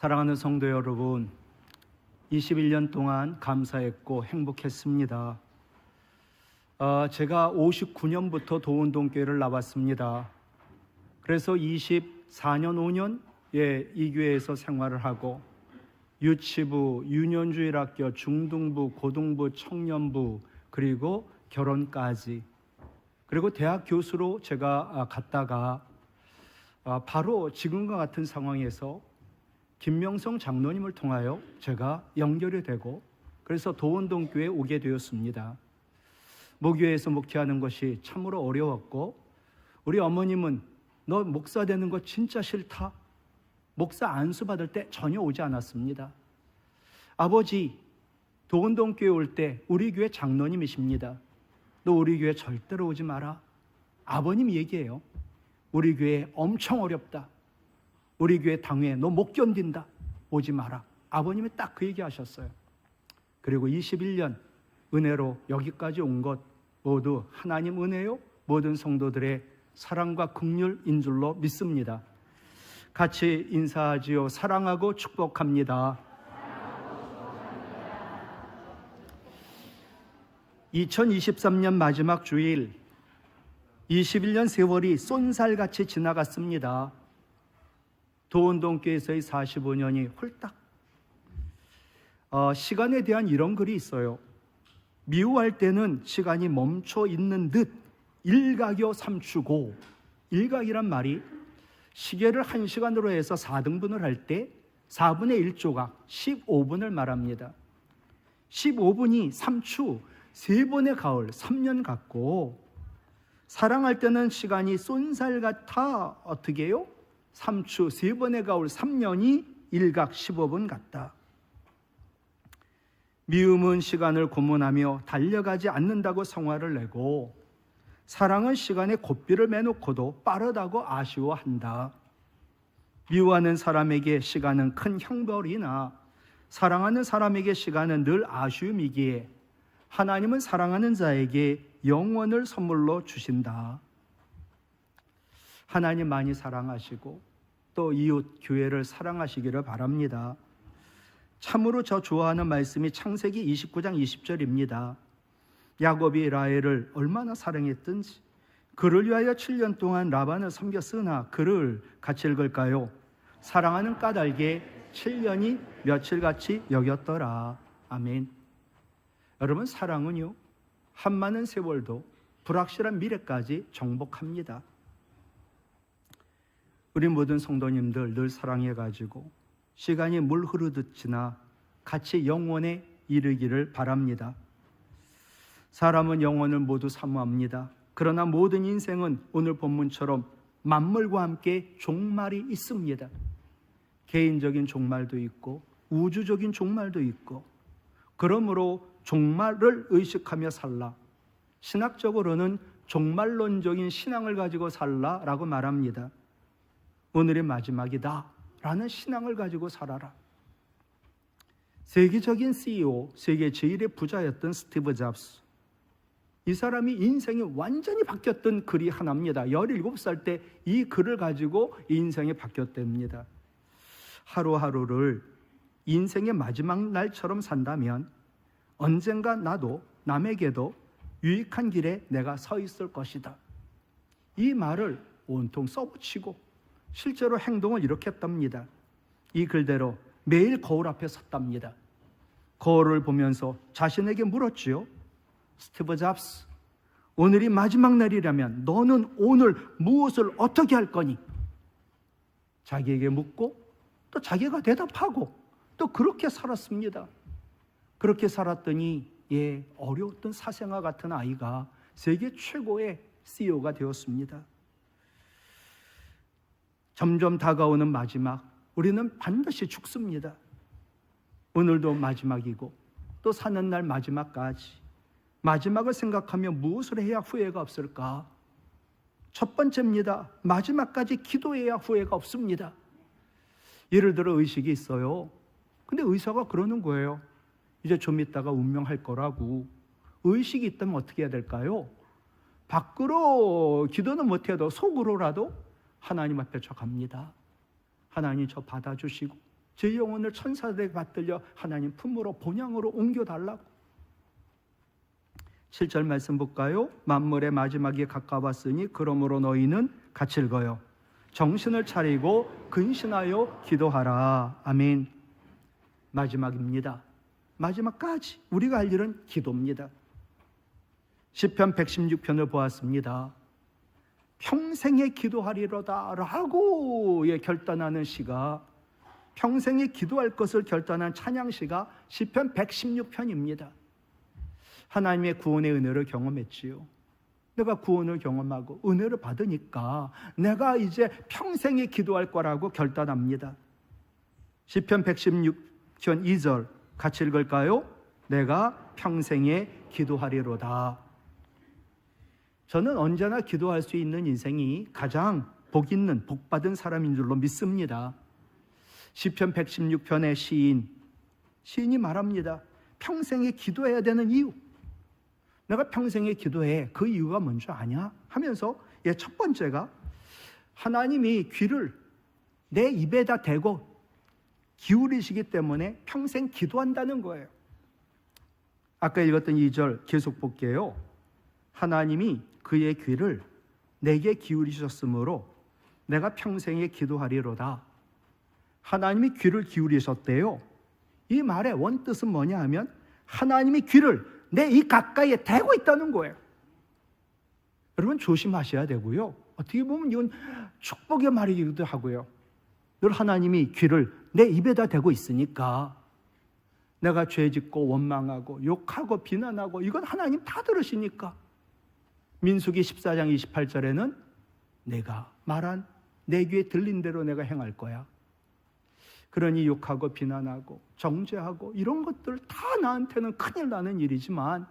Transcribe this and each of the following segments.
사랑하는 성도 여러분, 21년 동안 감사했고 행복했습니다. 제가 59년부터 도운동교회를 나왔습니다. 그래서 24년, 5년 이 교회에서 생활을 하고 유치부, 유년주일학교, 중등부, 고등부, 청년부, 그리고 결혼까지, 그리고 대학 교수로 제가 갔다가 바로 지금과 같은 상황에서 김명성 장로님을 통하여 제가 연결이 되고, 그래서 도운동교회에 오게 되었습니다. 모교회에서 목회하는 것이 참으로 어려웠고, 우리 어머님은 너 목사 되는 거 진짜 싫다, 목사 안수 받을 때 전혀 오지 않았습니다. 아버지, 도운동교회 올 때 우리 교회 장로님이십니다. 너 우리 교회 절대로 오지 마라. 아버님 얘기해요. 우리 교회 엄청 어렵다. 우리 교회 당회 너 못 견딘다. 오지 마라. 아버님이 딱 그 얘기 하셨어요. 그리고 21년 은혜로 여기까지 온 것 모두 하나님 은혜요, 모든 성도들의 사랑과 긍휼인 줄로 믿습니다. 같이 인사하지요. 사랑하고 축복합니다. 2023년 마지막 주일, 21년 세월이 쏜살같이 지나갔습니다. 도운동교회에서의 45년이 홀딱. 시간에 대한 이런 글이 있어요. 미워할 때는 시간이 멈춰 있는 듯 일각여 삼추고, 일각이란 말이 시계를 1시간으로 해서 4등분을 할 때 4분의 1조각 15분을 말합니다. 15분이 삼추 3번의 가을 3년 같고, 사랑할 때는 시간이 쏜살 같아 어떻게 해요? 삼추 3번의 가을 3년이 일각 15분 같다. 미움은 시간을 고문하며 달려가지 않는다고 성화를 내고, 사랑은 시간에 고삐를 매놓고도 빠르다고 아쉬워한다. 미워하는 사람에게 시간은 큰 형벌이나 사랑하는 사람에게 시간은 늘 아쉬움이기에 하나님은 사랑하는 자에게 영원을 선물로 주신다. 하나님 많이 사랑하시고 또 이웃 교회를 사랑하시기를 바랍니다. 참으로 저 좋아하는 말씀이 창세기 29장 20절입니다. 야곱이 라헬을 얼마나 사랑했든지 그를 위하여 7년 동안 라반을 섬겼으나 그를 같이 읽을까요? 사랑하는 까닭에 7년이 며칠같이 여겼더라. 아멘. 여러분, 사랑은요, 한많은 세월도 불확실한 미래까지 정복합니다. 우리 모든 성도님들 늘 사랑해가지고 시간이 물 흐르듯 지나 같이 영원에 이르기를 바랍니다. 사람은 영원을 모두 사모합니다. 그러나 모든 인생은 오늘 본문처럼 만물과 함께 종말이 있습니다. 개인적인 종말도 있고 우주적인 종말도 있고, 그러므로 종말을 의식하며 살라. 신학적으로는 종말론적인 신앙을 가지고 살라라고 말합니다. 오늘의 마지막이다 라는 신앙을 가지고 살아라. 세계적인 CEO, 세계 제1의 부자였던 스티브 잡스, 이 사람이 인생이 완전히 바뀌었던 글이 하나입니다. 17살 때 이 글을 가지고 인생이 바뀌었답니다. 하루하루를 인생의 마지막 날처럼 산다면 언젠가 나도 남에게도 유익한 길에 내가 서 있을 것이다. 이 말을 온통 써붙이고 실제로 행동을 이렇게 했답니다. 이 글대로 매일 거울 앞에 섰답니다. 거울을 보면서 자신에게 물었지요. 스티브 잡스, 오늘이 마지막 날이라면 너는 오늘 무엇을 어떻게 할 거니? 자기에게 묻고 또 자기가 대답하고 또 그렇게 살았습니다. 그렇게 살았더니 어려웠던 사생아 같은 아이가 세계 최고의 CEO가 되었습니다. 점점 다가오는 마지막, 우리는 반드시 죽습니다. 오늘도 마지막이고 또 사는 날 마지막까지 마지막을 생각하며 무엇을 해야 후회가 없을까? 첫 번째입니다. 마지막까지 기도해야 후회가 없습니다. 예를 들어 의식이 있어요. 근데 의사가 그러는 거예요. 이제 좀 있다가 운명할 거라고. 의식이 있다면 어떻게 해야 될까요? 밖으로 기도는 못해도 속으로라도 하나님 앞에 저 갑니다. 하나님 저 받아주시고 제 영혼을 천사들에게 받들려 하나님 품으로 본향으로 옮겨달라고. 7절 말씀 볼까요? 만물의 마지막이 가까웠으니 그러므로 너희는 갇힐거여 정신을 차리고 근신하여 기도하라. 아멘. 마지막입니다. 마지막까지 우리가 할 일은 기도입니다. 시편 116편을 보았습니다. 평생에 기도하리로다 라고 결단하는 시가, 평생에 기도할 것을 결단한 찬양시가 시편 116편입니다. 하나님의 구원의 은혜를 경험했지요. 내가 구원을 경험하고 은혜를 받으니까 내가 이제 평생에 기도할 거라고 결단합니다. 시편 116편 2절 같이 읽을까요? 내가 평생에 기도하리로다. 저는 언제나 기도할 수 있는 인생이 가장 복 있는, 복 받은 사람인 줄로 믿습니다. 시편 116편의 시인이 말합니다. 평생에 기도해야 되는 이유. 내가 평생에 기도해. 그 이유가 뭔지 아냐? 하면서 첫 번째가 하나님이 귀를 내 입에다 대고 기울이시기 때문에 평생 기도한다는 거예요. 아까 읽었던 2절 계속 볼게요. 하나님이 그의 귀를 내게 기울이셨으므로 내가 평생에 기도하리로다. 하나님이 귀를 기울이셨대요. 이 말의 원뜻은 뭐냐 하면 하나님이 귀를 내 입 가까이에 대고 있다는 거예요. 여러분 조심하셔야 되고요. 어떻게 보면 이건 축복의 말이기도 하고요. 늘 하나님이 귀를 내 입에다 대고 있으니까 내가 죄짓고 원망하고 욕하고 비난하고 이건 하나님 다 들으시니까. 민수기 14장 28절에는 내가 말한 내 귀에 들린 대로 내가 행할 거야. 그러니 욕하고 비난하고 정죄하고 이런 것들 다 나한테는 큰일 나는 일이지만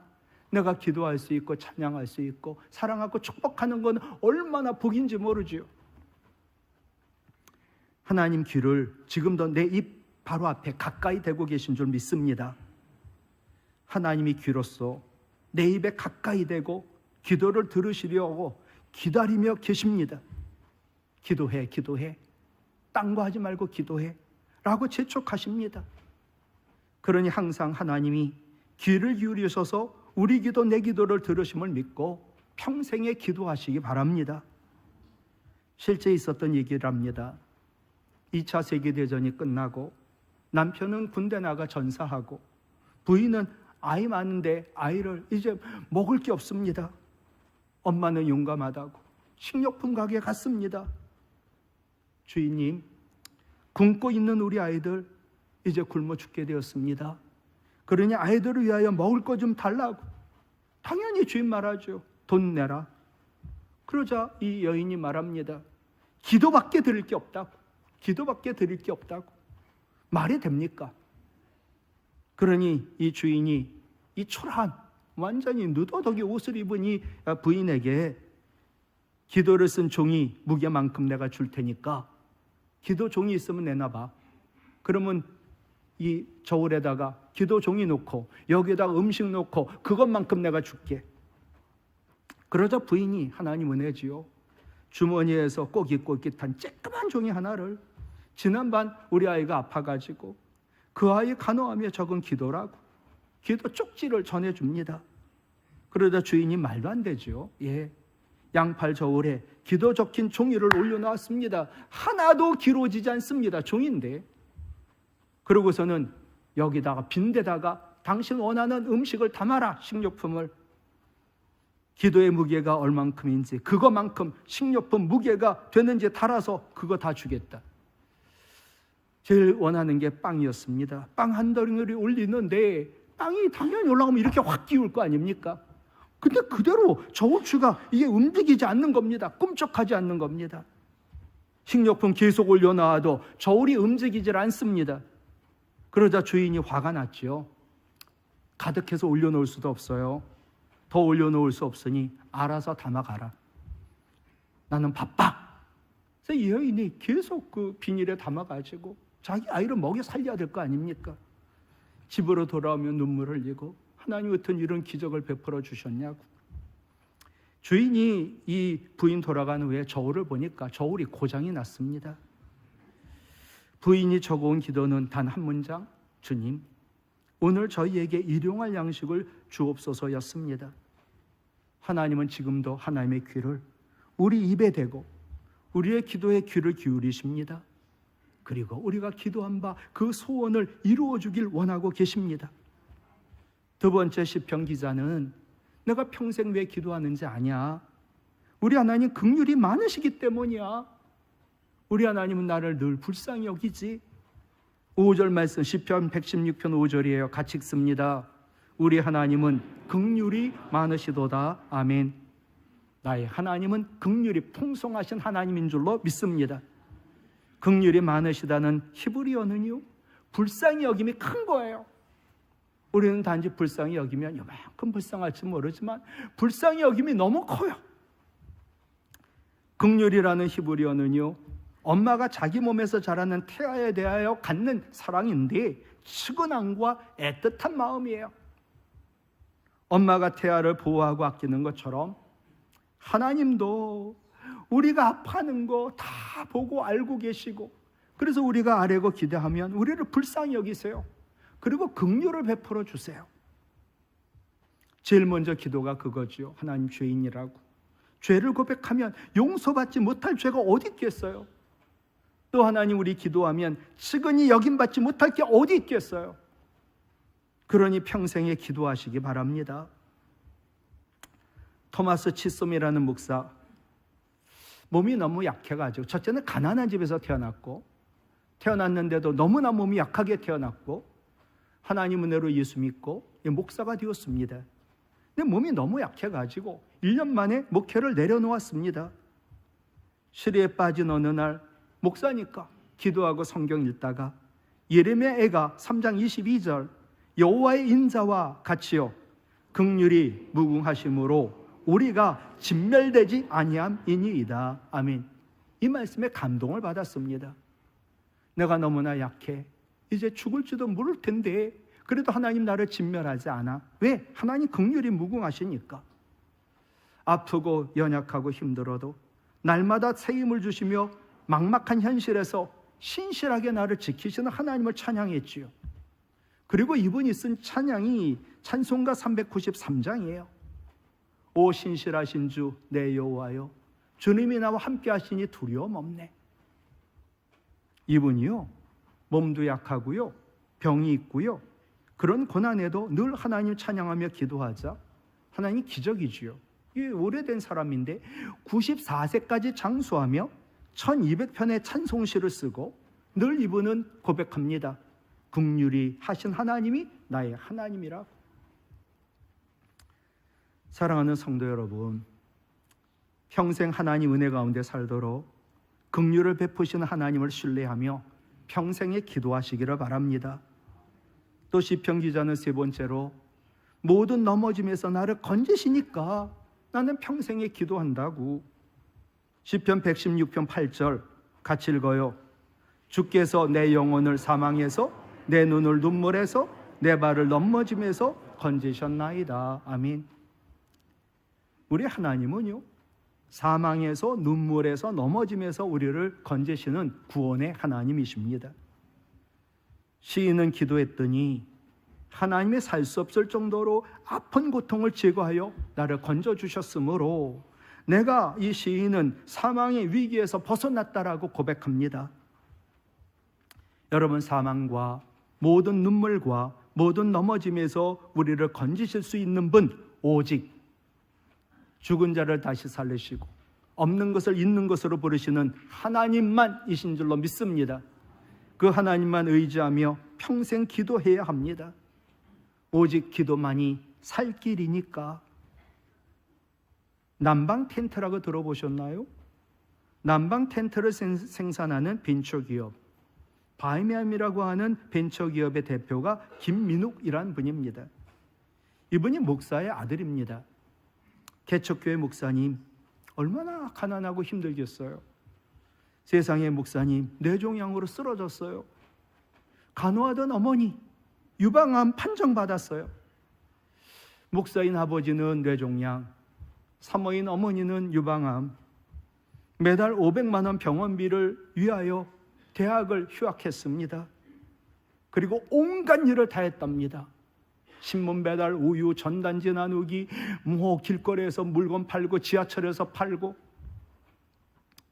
내가 기도할 수 있고 찬양할 수 있고 사랑하고 축복하는 건 얼마나 복인지 모르지요. 하나님 귀를 지금도 내 입 바로 앞에 가까이 대고 계신 줄 믿습니다. 하나님이 귀로서 내 입에 가까이 대고 기도를 들으시려고 기다리며 계십니다. 기도해, 기도해. 딴 거 하지 말고 기도해 라고 재촉하십니다. 그러니 항상 하나님이 귀를 기울이셔서 우리 기도 내 기도를 들으심을 믿고 평생에 기도하시기 바랍니다. 실제 있었던 얘기랍니다. 2차 세계대전이 끝나고 남편은 군대 나가 전사하고 부인은 아이 많은데 아이를 이제 먹을 게 없습니다. 엄마는 용감하다고 식료품 가게에 갔습니다. 주인님, 굶고 있는 우리 아이들 이제 굶어 죽게 되었습니다. 그러니 아이들을 위하여 먹을 거 좀 달라고. 당연히 주인 말하죠. 돈 내라. 그러자 이 여인이 말합니다. 기도밖에 드릴 게 없다고. 기도밖에 드릴 게 없다고. 말이 됩니까? 그러니 이 주인이 이 초라한 완전히 느더덕이 옷을 입은 이 부인에게 기도를 쓴 종이 무게만큼 내가 줄 테니까 기도 종이 있으면 내놔봐. 그러면 이 저울에다가 기도 종이 놓고 여기에다가 음식 놓고 그것만큼 내가 줄게. 그러자 부인이 하나님 은혜지요. 주머니에서 꼬깃꼬깃한 쬐끄만 종이 하나를 지난밤 우리 아이가 아파가지고 그 아이 간호하며 적은 기도라고 기도 쪽지를 전해줍니다. 그러자 주인이 말도 안 되죠. 양팔 저울에 기도 적힌 종이를 올려놓았습니다. 하나도 기로지지 않습니다. 종인데. 그러고서는 여기다가 빈대다가 당신 원하는 음식을 담아라. 식료품을. 기도의 무게가 얼만큼인지 그거만큼 식료품 무게가 되는지 달아서 그거 다 주겠다. 제일 원하는 게 빵이었습니다. 빵 한 덩이를 올리는데 빵이 당연히 올라가면 이렇게 확 기울 거 아닙니까? 근데 그대로 저울추가 이게 움직이지 않는 겁니다. 꿈쩍하지 않는 겁니다. 식료품 계속 올려놔도 저울이 움직이질 않습니다. 그러자 주인이 화가 났죠. 가득해서 올려놓을 수도 없어요. 더 올려놓을 수 없으니 알아서 담아가라. 나는 바빠. 그래서 이 여인이 계속 그 비닐에 담아가지고 자기 아이를 먹여 살려야 될 거 아닙니까? 집으로 돌아오면 눈물을 흘리고 하나님 어떤 이런 기적을 베풀어 주셨냐고. 주인이 이 부인 돌아간 후에 저울을 보니까 저울이 고장이 났습니다. 부인이 적어온 기도는 단 한 문장, 주님, 오늘 저희에게 일용할 양식을 주옵소서였습니다. 하나님은 지금도 하나님의 귀를 우리 입에 대고 우리의 기도에 귀를 기울이십니다. 그리고 우리가 기도한 바 그 소원을 이루어 주길 원하고 계십니다. 두 번째 시편 기자는 내가 평생 왜 기도하는지 아냐? 우리 하나님 긍휼이 많으시기 때문이야. 우리 하나님은 나를 늘 불쌍히 여기지. 5절 말씀 시편 116편 5절이에요. 같이 읽습니다. 우리 하나님은 긍휼이 많으시도다. 아멘. 나의 하나님은 긍휼이 풍성하신 하나님인 줄로 믿습니다. 긍휼이 많으시다는 히브리어는요, 불쌍히 여김이 큰 거예요. 우리는 단지 불쌍히 여기면 요만큼 불쌍할지 모르지만 불쌍히 여김이 너무 커요. 긍휼이라는 히브리어는요, 엄마가 자기 몸에서 자라는 태아에 대하여 갖는 사랑인데 측은함과 애틋한 마음이에요. 엄마가 태아를 보호하고 아끼는 것처럼 하나님도 우리가 아파하는 거 다 보고 알고 계시고, 그래서 우리가 아뢰고 기대하면 우리를 불쌍히 여기세요. 그리고 긍휼을 베풀어 주세요. 제일 먼저 기도가 그거죠. 하나님 죄인이라고. 죄를 고백하면 용서받지 못할 죄가 어디 있겠어요? 또 하나님 우리 기도하면 측은히 여김받지 못할 게 어디 있겠어요? 그러니 평생에 기도하시기 바랍니다. 토마스 치솜이라는 목사, 몸이 너무 약해가지고, 첫째는 가난한 집에서 태어났는데도 너무나 몸이 약하게 태어났고, 하나님 은혜로 예수 믿고 목사가 되었습니다. 근데 몸이 너무 약해가지고 1년 만에 목회를 내려놓았습니다. 시리에 빠진 어느 날 목사니까 기도하고 성경 읽다가 예레미야 애가 3장 22절 여호와의 인자와 같이요 긍휼이 무궁하심으로 우리가 진멸되지 아니함이니이다. 아멘. 이 말씀에 감동을 받았습니다. 내가 너무나 약해. 이제 죽을지도 모를 텐데 그래도 하나님 나를 진멸하지 않아. 왜? 하나님 긍휼이 무궁하시니까. 아프고 연약하고 힘들어도 날마다 새 힘을 주시며 막막한 현실에서 신실하게 나를 지키시는 하나님을 찬양했지요. 그리고 이분이 쓴 찬양이 찬송가 393장이에요. 오 신실하신 주 내 여호와여, 주님이 나와 함께 하시니 두려움 없네. 이분이요, 몸도 약하고요, 병이 있고요, 그런 고난에도 늘 하나님 찬양하며 기도하자. 하나님 기적이지요. 이 오래된 사람인데 94세까지 장수하며 1200편의 찬송시를 쓰고 늘 이분은 고백합니다. 긍휼히 하신 하나님이 나의 하나님이라. 사랑하는 성도 여러분, 평생 하나님 은혜 가운데 살도록 긍휼을 베푸시는 하나님을 신뢰하며 평생에 기도하시기를 바랍니다. 또 시편 기자는 세 번째로 모든 넘어짐에서 나를 건지시니까 나는 평생에 기도한다고. 시편 116편 8절 같이 읽어요. 주께서 내 영혼을 사망에서 내 눈을 눈물에서 내 발을 넘어짐에서 건지셨나이다. 아멘. 우리 하나님은요, 사망에서 눈물에서 넘어짐에서 우리를 건지시는 구원의 하나님이십니다. 시인은 기도했더니 하나님의 살 수 없을 정도로 아픈 고통을 제거하여 나를 건져주셨으므로 내가, 이 시인은 사망의 위기에서 벗어났다라고 고백합니다. 여러분, 사망과 모든 눈물과 모든 넘어짐에서 우리를 건지실 수 있는 분, 오직 죽은 자를 다시 살리시고 없는 것을 있는 것으로 부르시는 하나님만이신 줄로 믿습니다. 그 하나님만 의지하며 평생 기도해야 합니다. 오직 기도만이 살 길이니까. 난방 텐트라고 들어보셨나요? 난방 텐트를 생산하는 벤처기업 바이미암이라고 하는 벤처기업의 대표가 김민욱이라는 분입니다. 이분이 목사의 아들입니다. 개척교회 목사님, 얼마나 가난하고 힘들겠어요. 세상의 목사님, 뇌종양으로 쓰러졌어요. 간호하던 어머니, 유방암 판정받았어요. 목사인 아버지는 뇌종양, 사모인 어머니는 유방암. 매달 500만 원 병원비를 위하여 대학을 휴학했습니다. 그리고 온갖 일을 다 했답니다. 신문 배달, 우유, 전단지 나누기, 길거리에서 물건 팔고 지하철에서 팔고.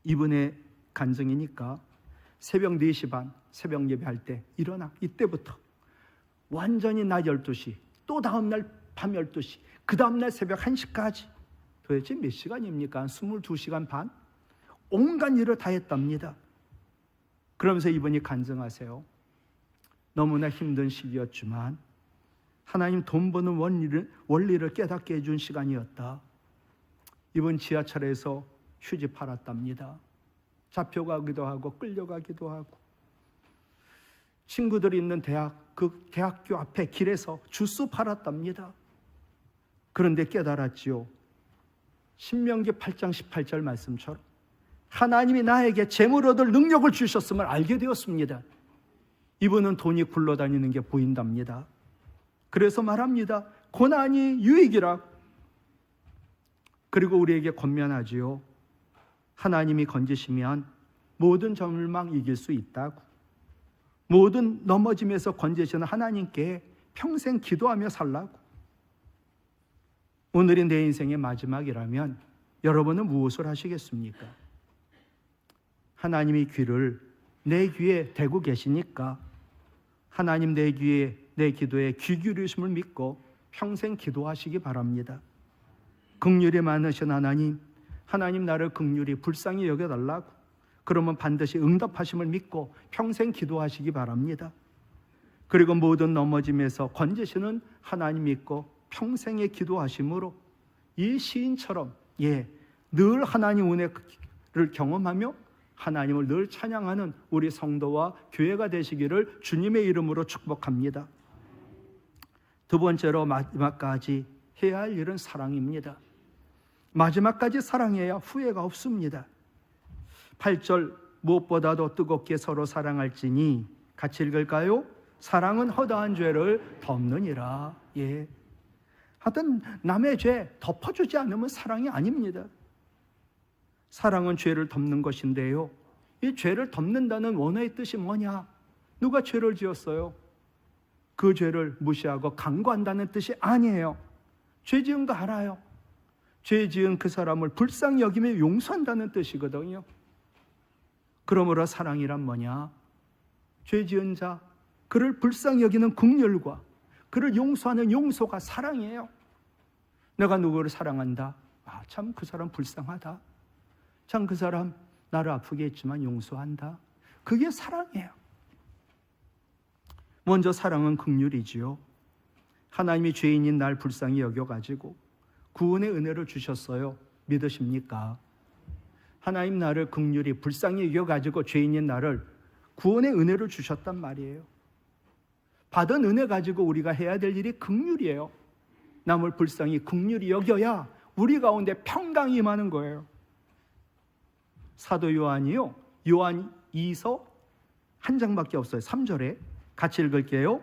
이분의 간증이니까 새벽 4시 반 새벽 예배할 때 일어나 이때부터 완전히 낮 12시, 또 다음날 밤 12시, 그 다음날 새벽 1시까지 도대체 몇 시간입니까? 22시간 반? 온갖 일을 다 했답니다. 그러면서 이분이 간증하세요. 너무나 힘든 시기였지만 하나님 돈 버는 원리를 깨닫게 해준 시간이었다. 이번 지하철에서 휴지 팔았답니다. 잡혀가기도 하고 끌려가기도 하고, 친구들이 있는 그 대학교 앞에 길에서 주스 팔았답니다. 그런데 깨달았지요. 신명기 8장 18절 말씀처럼 하나님이 나에게 재물 얻을 능력을 주셨음을 알게 되었습니다. 이분은 돈이 굴러다니는 게 보인답니다. 그래서 말합니다. 고난이 유익이라. 그리고 우리에게 권면하지요. 하나님이 건지시면 모든 절망 이길 수 있다고. 모든 넘어짐에서 건지시는 하나님께 평생 기도하며 살라고. 오늘이 내 인생의 마지막이라면 여러분은 무엇을 하시겠습니까? 하나님이 귀를 내 귀에 대고 계시니까 하나님 내 귀에, 내 기도에 귀 기울이심을 믿고 평생 기도하시기 바랍니다. 긍휼이 많으신 하나님 나를 긍휼히 불쌍히 여겨달라고. 그러면 반드시 응답하심을 믿고 평생 기도하시기 바랍니다. 그리고 모든 넘어짐에서 건지시는 하나님 믿고 평생의 기도하심으로 이 시인처럼 늘 하나님 은혜를 경험하며 하나님을 늘 찬양하는 우리 성도와 교회가 되시기를 주님의 이름으로 축복합니다. 두 번째로 마지막까지 해야 할 일은 사랑입니다. 마지막까지 사랑해야 후회가 없습니다. 8절 무엇보다도 뜨겁게 서로 사랑할지니, 같이 읽을까요? 사랑은 허다한 죄를 덮느니라. 하여튼 남의 죄 덮어주지 않으면 사랑이 아닙니다. 사랑은 죄를 덮는 것인데요, 이 죄를 덮는다는 원어의 뜻이 뭐냐? 누가 죄를 지었어요? 그 죄를 무시하고 강구한다는 뜻이 아니에요. 죄 지은 거 알아요. 죄 지은 그 사람을 불쌍히 여기며 용서한다는 뜻이거든요. 그러므로 사랑이란 뭐냐? 죄 지은 자, 그를 불쌍히 여기는 긍휼과 그를 용서하는 용서가 사랑이에요. 내가 누구를 사랑한다? 참 그 사람 불쌍하다. 참 그 사람 나를 아프게 했지만 용서한다. 그게 사랑이에요. 먼저 사랑은 긍휼이지요. 하나님이 죄인인 날 불쌍히 여겨가지고 구원의 은혜를 주셨어요. 믿으십니까? 하나님 나를 긍휼히 불쌍히 여겨가지고 죄인인 나를 구원의 은혜를 주셨단 말이에요. 받은 은혜 가지고 우리가 해야 될 일이 긍휼이에요. 남을 불쌍히 긍휼히 여겨야 우리 가운데 평강이 임하는 거예요. 사도 요한이요, 요한 2서 한 장밖에 없어요. 3절에 같이 읽을게요.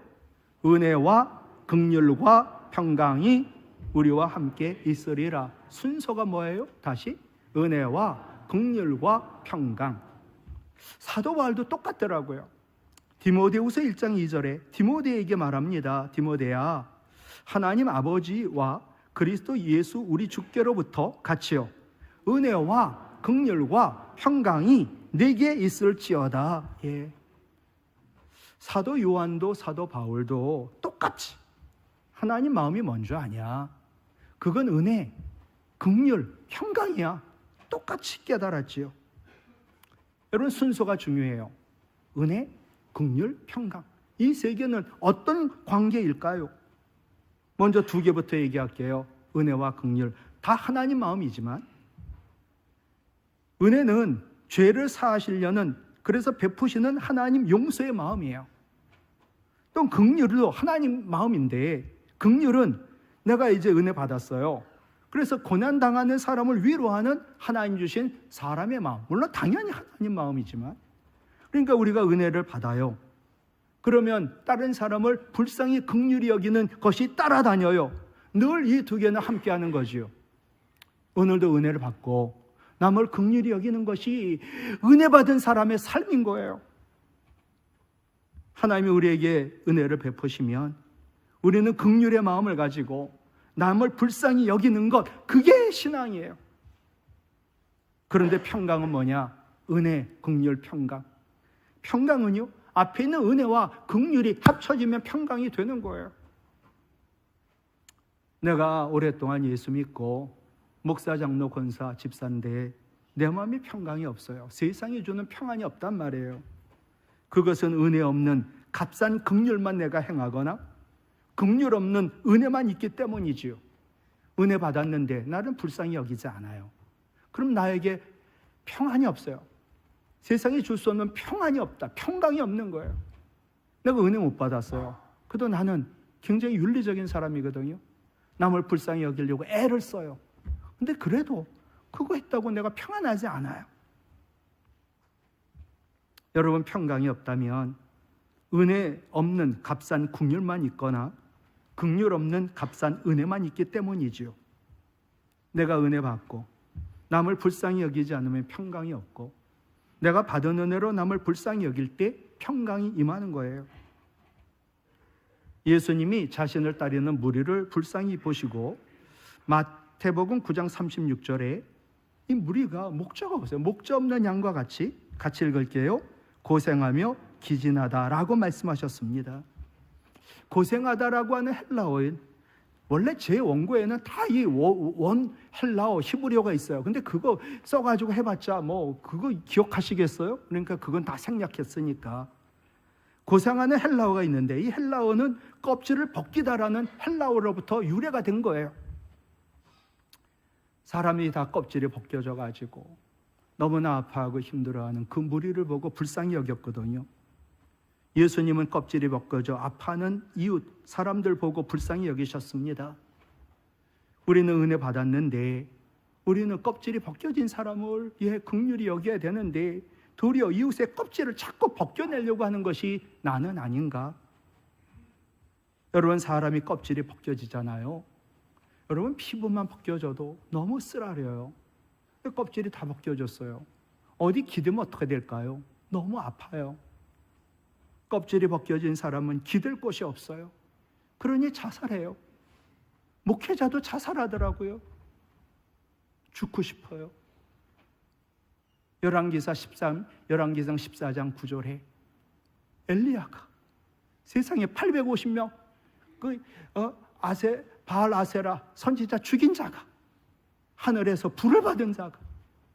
은혜와 긍휼과 평강이 우리와 함께 있으리라. 순서가 뭐예요? 다시 은혜와 긍휼과 평강. 사도 바울도 똑같더라고요. 디모데후서 1장 2절에 디모데에게 말합니다. 디모데야, 하나님 아버지와 그리스도 예수 우리 주께로부터 같이요 은혜와 긍휼과 평강이 내게 있을지어다. 사도 요한도 사도 바울도 똑같이 하나님 마음이 뭔지 아냐? 그건 은혜, 긍휼, 평강이야. 똑같이 깨달았지요. 여러분, 순서가 중요해요. 은혜, 긍휼, 평강. 이 세 개는 어떤 관계일까요? 먼저 두 개부터 얘기할게요. 은혜와 긍휼. 다 하나님 마음이지만 은혜는 죄를 사하시려는, 그래서 베푸시는 하나님 용서의 마음이에요. 또 긍휼도 하나님 마음인데, 긍휼은 내가 이제 은혜 받았어요. 그래서 고난당하는 사람을 위로하는 하나님 주신 사람의 마음. 물론 당연히 하나님 마음이지만, 그러니까 우리가 은혜를 받아요. 그러면 다른 사람을 불쌍히 긍휼히 여기는 것이 따라다녀요. 늘 이 두 개는 함께하는 거지요. 오늘도 은혜를 받고 남을 긍휼히 여기는 것이 은혜 받은 사람의 삶인 거예요. 하나님이 우리에게 은혜를 베푸시면 우리는 긍휼의 마음을 가지고 남을 불쌍히 여기는 것, 그게 신앙이에요. 그런데 평강은 뭐냐? 은혜, 긍휼, 평강. 평강은요, 앞에 있는 은혜와 긍휼이 합쳐지면 평강이 되는 거예요. 내가 오랫동안 예수 믿고 목사, 장로, 권사, 집사인데 내 마음에 평강이 없어요. 세상이 주는 평안이 없단 말이에요. 그것은 은혜 없는 값싼 긍휼만 내가 행하거나 긍휼 없는 은혜만 있기 때문이지요. 은혜 받았는데 나는 불쌍히 여기지 않아요. 그럼 나에게 평안이 없어요. 세상이 줄 수 없는 평안이 없다. 평강이 없는 거예요. 내가 은혜 못 받았어요. 그래도 나는 굉장히 윤리적인 사람이거든요. 남을 불쌍히 여기려고 애를 써요. 근데 그래도 그거 했다고 내가 평안하지 않아요. 여러분, 평강이 없다면 은혜 없는 값싼 긍휼만 있거나 긍휼 없는 값싼 은혜만 있기 때문이지요. 내가 은혜 받고 남을 불쌍히 여기지 않으면 평강이 없고, 내가 받은 은혜로 남을 불쌍히 여길 때 평강이 임하는 거예요. 예수님이 자신을 따르는 무리를 불쌍히 보시고 마태복음 9장 36절에 이 무리가 목자가 보세요. 목자 없는 양과 같이 읽을게요. 고생하며 기진하다라고 말씀하셨습니다. 고생하다라고 하는 헬라어인, 원래 제 원고에는 다 이 원 헬라어 히브리어가 있어요. 근데 그거 써가지고 해봤자 뭐 그거 기억하시겠어요? 그러니까 그건 다 생략했으니까. 고생하는 헬라어가 있는데 이 헬라어는 껍질을 벗기다라는 헬라어로부터 유래가 된 거예요. 사람이 다 껍질이 벗겨져 가지고 너무나 아파하고 힘들어하는 그 무리를 보고 불쌍히 여겼거든요. 예수님은 껍질이 벗겨져 아파하는 이웃 사람들 보고 불쌍히 여기셨습니다. 우리는 은혜 받았는데 우리는 껍질이 벗겨진 사람을 긍휼히 여겨야 되는데 도리어 이웃의 껍질을 자꾸 벗겨내려고 하는 것이 나는 아닌가? 여러분, 사람이 껍질이 벗겨지잖아요. 여러분, 피부만 벗겨져도 너무 쓰라려요. 껍질이 다 벗겨졌어요. 어디 기대면 어떻게 될까요? 너무 아파요. 껍질이 벗겨진 사람은 기댈 곳이 없어요. 그러니 자살해요. 목회자도 자살하더라고요. 죽고 싶어요. 열왕기상 14장 9절에 엘리야가 세상에 850명 바알 아세라 선지자 죽인 자가, 하늘에서 불을 받은 자가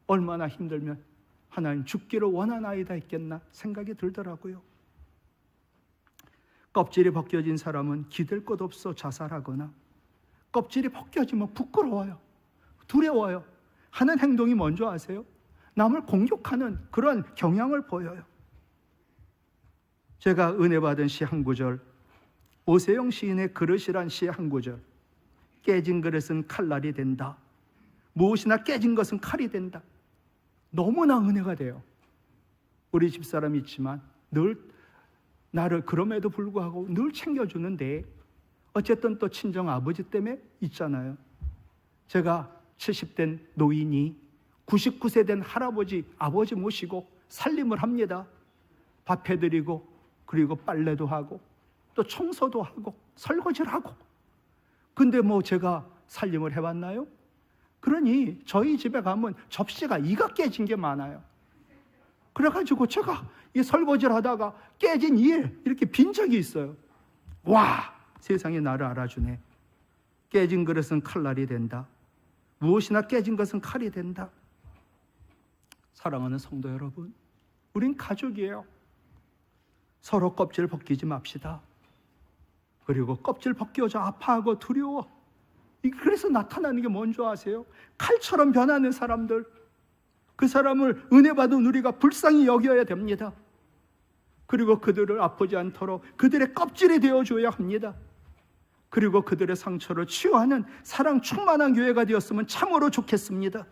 얼마나 힘들면 하나님 죽기를 원하나이다 했겠나 생각이 들더라고요. 껍질이 벗겨진 사람은 기댈 곳 없어 자살하거나, 껍질이 벗겨지면 부끄러워요, 두려워요, 하는 행동이 뭔지 아세요? 남을 공격하는 그런 경향을 보여요. 제가 은혜 받은 시 한 구절, 오세영 시인의 그릇이란 시 한 구절, 깨진 그릇은 칼날이 된다. 무엇이나 깨진 것은 칼이 된다. 너무나 은혜가 돼요. 우리 집사람이 있지만 늘 나를 그럼에도 불구하고 늘 챙겨주는데, 어쨌든 또 친정 아버지 때문에 있잖아요. 제가 70된 노인이 99세 된 아버지 모시고 살림을 합니다. 밥 해드리고, 그리고 빨래도 하고, 또 청소도 하고, 설거지를 하고. 근데 뭐 제가 살림을 해봤나요? 그러니 저희 집에 가면 접시가 이가 깨진 게 많아요. 그래가지고 제가 이 설거지를 하다가 깨진 이에 이렇게 빈 적이 있어요. 와, 세상에 나를 알아주네. 깨진 그릇은 칼날이 된다. 무엇이나 깨진 것은 칼이 된다. 사랑하는 성도 여러분, 우린 가족이에요. 서로 껍질 벗기지 맙시다. 그리고 껍질 벗겨져 아파하고 두려워. 그래서 나타나는 게 뭔지 아세요? 칼처럼 변하는 사람들, 그 사람을 은혜 받은 우리가 불쌍히 여겨야 됩니다. 그리고 그들을 아프지 않도록 그들의 껍질이 되어줘야 합니다. 그리고 그들의 상처를 치유하는 사랑 충만한 교회가 되었으면 참으로 좋겠습니다.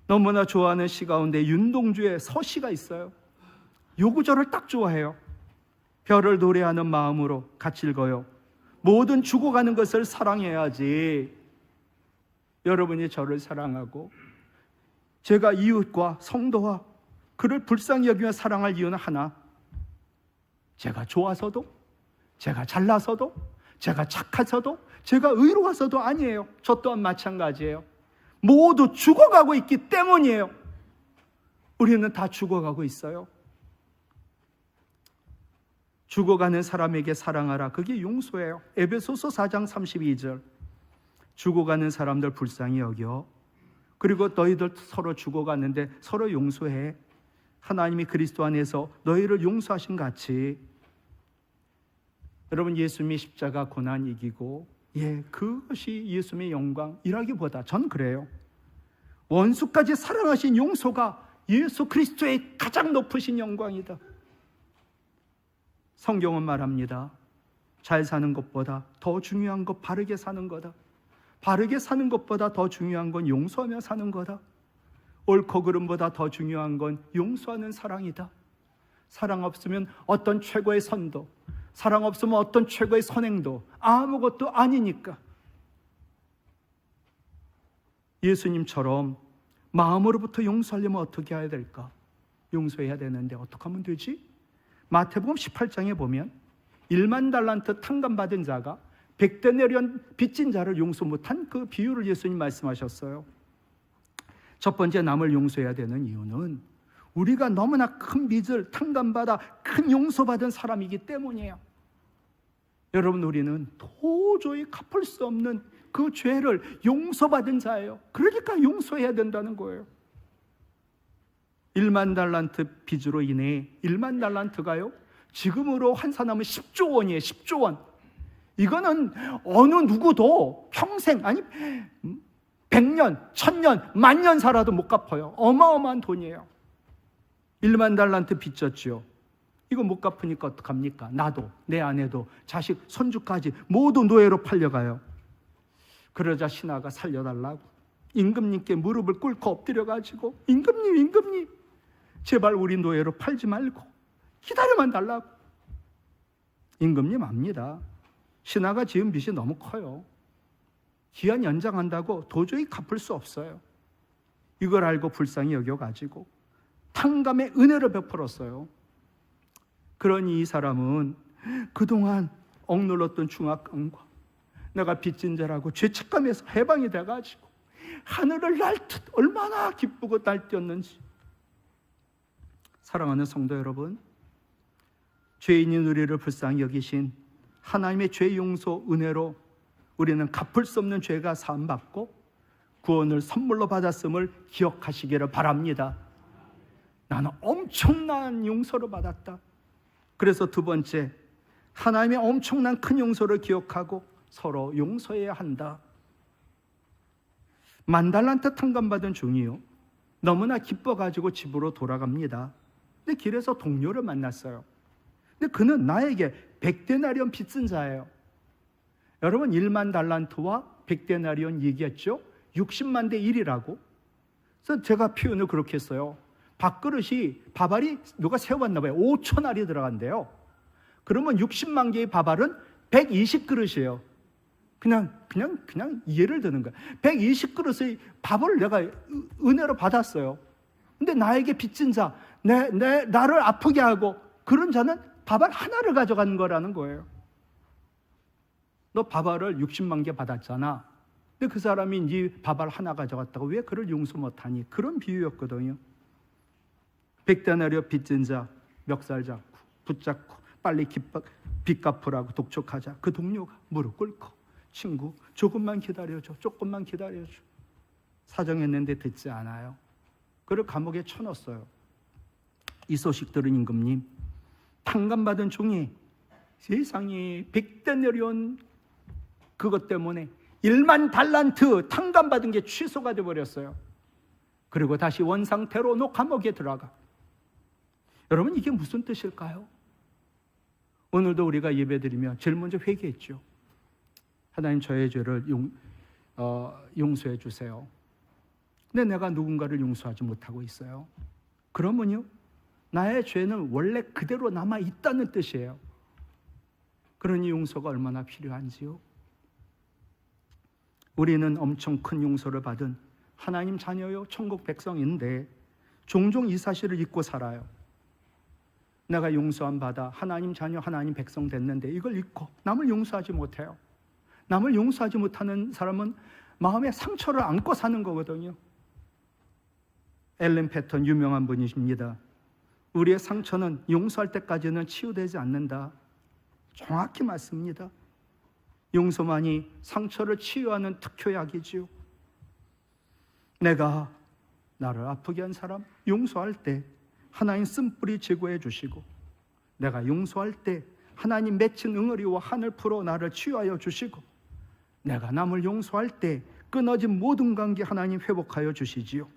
너무나 좋아하는 시 가운데 윤동주의 서시가 있어요. 요 구절을 딱 좋아해요. 별을 노래하는 마음으로 같이 읽어요. 모든 죽어가는 것을 사랑해야지. 여러분이 저를 사랑하고 제가 이웃과 성도와 그를 불쌍히 여기며 사랑할 이유는 하나, 제가 좋아서도, 제가 잘나서도, 제가 착해서도, 제가 의로워서도 아니에요. 저 또한 마찬가지예요. 모두 죽어가고 있기 때문이에요. 우리는 다 죽어가고 있어요. 죽어가는 사람에게 사랑하라. 그게 용서예요. 에베소서 4장 32절. 죽어가는 사람들 불쌍히 여겨. 그리고 너희들 서로 죽어갔는데 서로 용서해. 하나님이 그리스도 안에서 너희를 용서하신 같이. 여러분, 예수님이 십자가 고난 이기고, 그것이 예수님의 영광이라기보다 전 그래요. 원수까지 사랑하신 용서가 예수 그리스도의 가장 높으신 영광이다. 성경은 말합니다. 잘 사는 것보다 더 중요한 것 바르게 사는 거다. 바르게 사는 것보다 더 중요한 건 용서하며 사는 거다. 옳고 그름보다 더 중요한 건 용서하는 사랑이다. 사랑 없으면 어떤 최고의 선도, 사랑 없으면 어떤 최고의 선행도 아무것도 아니니까. 예수님처럼 마음으로부터 용서하려면 어떻게 해야 될까? 용서해야 되는데 어떻게 하면 되지? 마태복음 18장에 보면 1만 달란트 탕감받은 자가 100데나리온 빚진 자를 용서 못한 그 비유를 예수님 말씀하셨어요. 첫 번째, 남을 용서해야 되는 이유는 우리가 너무나 큰 빚을 탕감받아 큰 용서받은 사람이기 때문이에요. 여러분, 우리는 도저히 갚을 수 없는 그 죄를 용서받은 자예요. 그러니까 용서해야 된다는 거예요. 1만 달란트 빚으로 인해 1만 달란트가요, 지금으로 환산하면 10조 원이에요. 10조 원. 이거는 어느 누구도 평생, 아니 100년, 1000년, 만년 살아도 못 갚아요. 어마어마한 돈이에요. 1만 달란트 빚졌죠. 이거 못 갚으니까 어떡합니까? 나도, 내 아내도, 자식, 손주까지 모두 노예로 팔려가요. 그러자 신하가 살려달라고 임금님께 무릎을 꿇고 엎드려가지고, 임금님, 제발 우리 노예로 팔지 말고 기다려만 달라고. 임금님 압니다. 신하가 지은 빚이 너무 커요. 기한 연장한다고 도저히 갚을 수 없어요. 이걸 알고 불쌍히 여겨가지고 탕감의 은혜를 베풀었어요. 그러니 이 사람은 그동안 억눌렀던 중압감과 내가 빚진 자라고 죄책감에서 해방이 돼가지고 하늘을 날듯 얼마나 기쁘고 날뛰었는지. 사랑하는 성도 여러분, 죄인인 우리를 불쌍히 여기신 하나님의 죄 용서 은혜로 우리는 갚을 수 없는 죄가 사함받고 구원을 선물로 받았음을 기억하시기를 바랍니다. 나는 엄청난 용서를 받았다. 그래서 두 번째, 하나님의 엄청난 큰 용서를 기억하고 서로 용서해야 한다. 1만 달란트 탕감받은 종이요, 너무나 기뻐가지고 집으로 돌아갑니다. 근데 길에서 동료를 만났어요. 근데 그는 나에게 100데나리온 빚진 자예요. 여러분, 1만 달란트와 100데나리온 얘기했죠? 60만 대 1이라고. 그래서 제가 표현을 그렇게 했어요. 밥그릇이, 밥알이 누가 세워봤나 봐요. 5천 알이 들어간대요. 그러면 60만 개의 밥알은 120그릇이에요. 그냥 예를 드는 거야. 120그릇의 밥을 내가 은혜로 받았어요. 근데 나에게 빚진 자, 나를 아프게 하고 그런 자는 밥알 하나를 가져간 거라는 거예요. 너 밥알을 60만 개 받았잖아. 근데 그 사람이 네 밥알 하나 가져갔다고 왜 그를 용서 못하니? 그런 비유였거든요. 100데나리온 빚진 자 멱살 잡고 붙잡고 빨리 빚 갚으라고 독촉하자. 그 동료가 무릎 꿇고, 친구 조금만 기다려줘, 조금만 기다려줘. 사정했는데 듣지 않아요. 그를 감옥에 쳐넣었어요. 이 소식 들은 임금님, 탕감받은 종이 세상에 100데나리온 그것 때문에 1만 달란트 탕감받은 게 취소가 되어버렸어요. 그리고 다시 원상태로 너 감옥에 들어가. 여러분, 이게 무슨 뜻일까요? 오늘도 우리가 예배드리며 제일 먼저 회개했죠. 하나님, 저의 죄를 용서해 주세요. 근데 내가 누군가를 용서하지 못하고 있어요. 그러면요, 나의 죄는 원래 그대로 남아있다는 뜻이에요. 그러니 용서가 얼마나 필요한지요. 우리는 엄청 큰 용서를 받은 하나님 자녀요, 천국 백성인데 종종 이 사실을 잊고 살아요. 내가 용서함 받아 하나님 자녀, 하나님 백성 됐는데 이걸 잊고 남을 용서하지 못해요. 남을 용서하지 못하는 사람은 마음에 상처를 안고 사는 거거든요. 엘렌 패턴 유명한 분이십니다. 우리의 상처는 용서할 때까지는 치유되지 않는다. 정확히 맞습니다. 용서만이 상처를 치유하는 특효약이지요. 내가 나를 아프게 한 사람 용서할 때 하나님 쓴뿌리 제거해 주시고, 내가 용서할 때 하나님 맺힌 응어리와 하늘 풀어 나를 치유하여 주시고, 내가 남을 용서할 때 끊어진 모든 관계 하나님 회복하여 주시지요.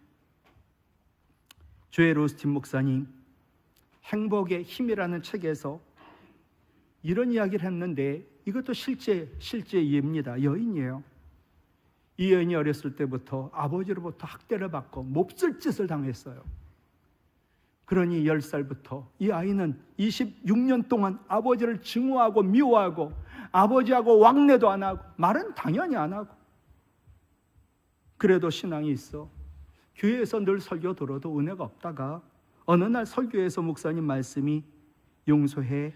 조엘 오스틴 목사님 행복의 힘이라는 책에서 이런 이야기를 했는데, 이것도 실제 예입니다. 여인이에요. 이 여인이 어렸을 때부터 아버지로부터 학대를 받고 몹쓸 짓을 당했어요. 그러니 10살부터 이 아이는 26년 동안 아버지를 증오하고 미워하고 아버지하고 왕래도 안 하고 말은 당연히 안 하고, 그래도 신앙이 있어 교회에서 늘 설교 들어도 은혜가 없다가 어느 날 설교에서 목사님 말씀이 용서해,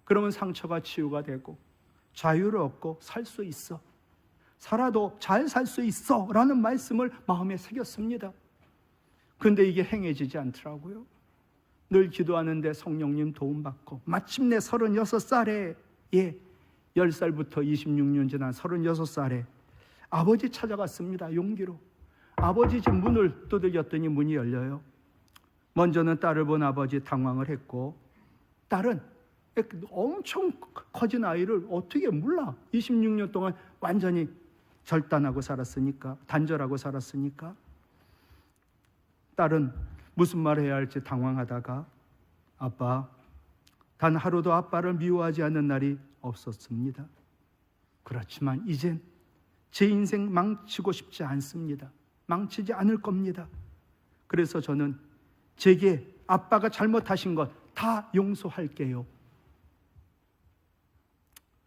그러면 상처가 치유가 되고 자유를 얻고 살 수 있어, 살아도 잘 살 수 있어 라는 말씀을 마음에 새겼습니다. 근데 이게 행해지지 않더라고요. 늘 기도하는데 성령님 도움받고 마침내 36살에 10살부터 26년 지난 36살에 아버지 찾아갔습니다. 용기로. 아버지 집 문을 두들겼더니 문이 열려요. 먼저는 딸을 본 아버지 당황을 했고, 딸은 엄청 커진 아이를 어떻게 몰라. 26년 동안 완전히 절단하고 살았으니까, 단절하고 살았으니까. 딸은 무슨 말을 해야 할지 당황하다가, 아빠, 단 하루도 아빠를 미워하지 않는 날이 없었습니다. 그렇지만 이젠 제 인생 망치고 싶지 않습니다. 망치지 않을 겁니다. 그래서 저는 제게 아빠가 잘못하신 것 다 용서할게요.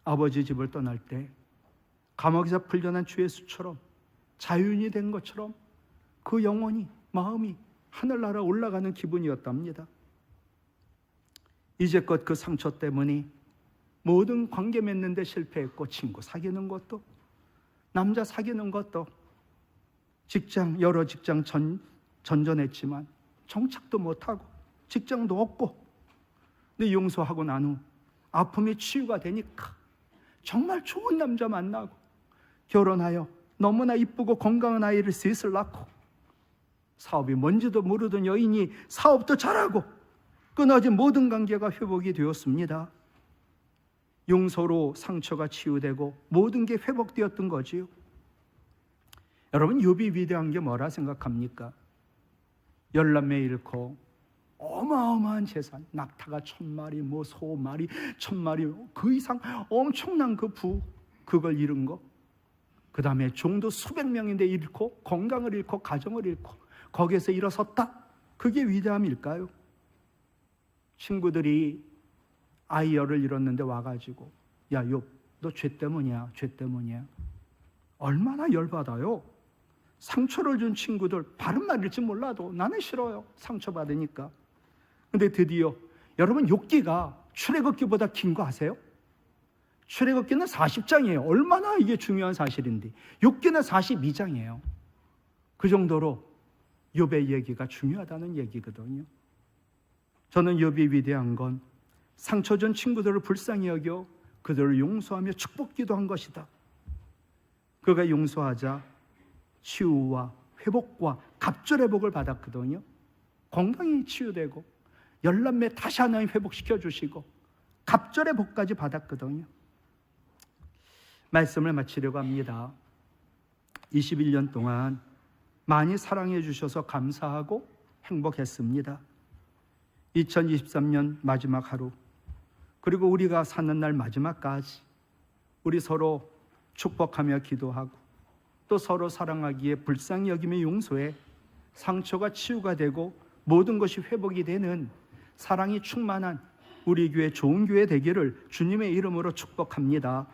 아버지 집을 떠날 때 감옥에서 풀려난 주 예수처럼 자유인이 된 것처럼 그 영혼이, 마음이 하늘나라 올라가는 기분이었답니다. 이제껏 그 상처 때문에 모든 관계 맺는 데 실패했고, 친구 사귀는 것도, 남자 사귀는 것도, 여러 직장 전전했지만 정착도 못하고 직장도 없고, 근데 용서하고 난 후 아픔이 치유가 되니까 정말 좋은 남자 만나고 결혼하여 너무나 이쁘고 건강한 아이를 셋을 낳고, 사업이 뭔지도 모르던 여인이 사업도 잘하고 끊어진 모든 관계가 회복이 되었습니다. 용서로 상처가 치유되고 모든 게 회복되었던 거지요. 여러분, 욥이 위대한 게 뭐라 생각합니까? 열남매 잃고 어마어마한 재산, 낙타가 1000마리, 소 마리, 1000마리, 그 이상 엄청난 그 그걸 잃은 거. 그 다음에 종도 수백 명인데 잃고, 건강을 잃고, 가정을 잃고, 거기에서 일어섰다. 그게 위대함일까요? 친구들이 아이열을 잃었는데 와가지고, 야, 욥, 너 죄 때문이야, 죄 때문이야. 얼마나 열받아요. 상처를 준 친구들 바른 말일지 몰라도 나는 싫어요, 상처받으니까. 근데 드디어 여러분, 욥기가 출애굽기보다 긴 거 아세요? 출애굽기는 40장이에요. 얼마나 이게 중요한 사실인데 욥기는 42장이에요. 그 정도로 욥의 얘기가 중요하다는 얘기거든요. 저는 욥이 위대한 건 상처 준 친구들을 불쌍히 여겨 그들을 용서하며 축복기도 한 것이다. 그가 용서하자 치유와 회복과 갑절의 복을 받았거든요. 건강이 치유되고 열남매 다시 하나님 회복시켜 주시고 갑절의 복까지 받았거든요. 말씀을 마치려고 합니다. 21년 동안 많이 사랑해 주셔서 감사하고 행복했습니다. 2023년 마지막 하루, 그리고 우리가 사는 날 마지막까지 우리 서로 축복하며 기도하고 또 서로 사랑하기에 불쌍히 여기며 용서해 상처가 치유가 되고 모든 것이 회복이 되는 사랑이 충만한 우리 교회 좋은 교회 되기를 주님의 이름으로 축복합니다.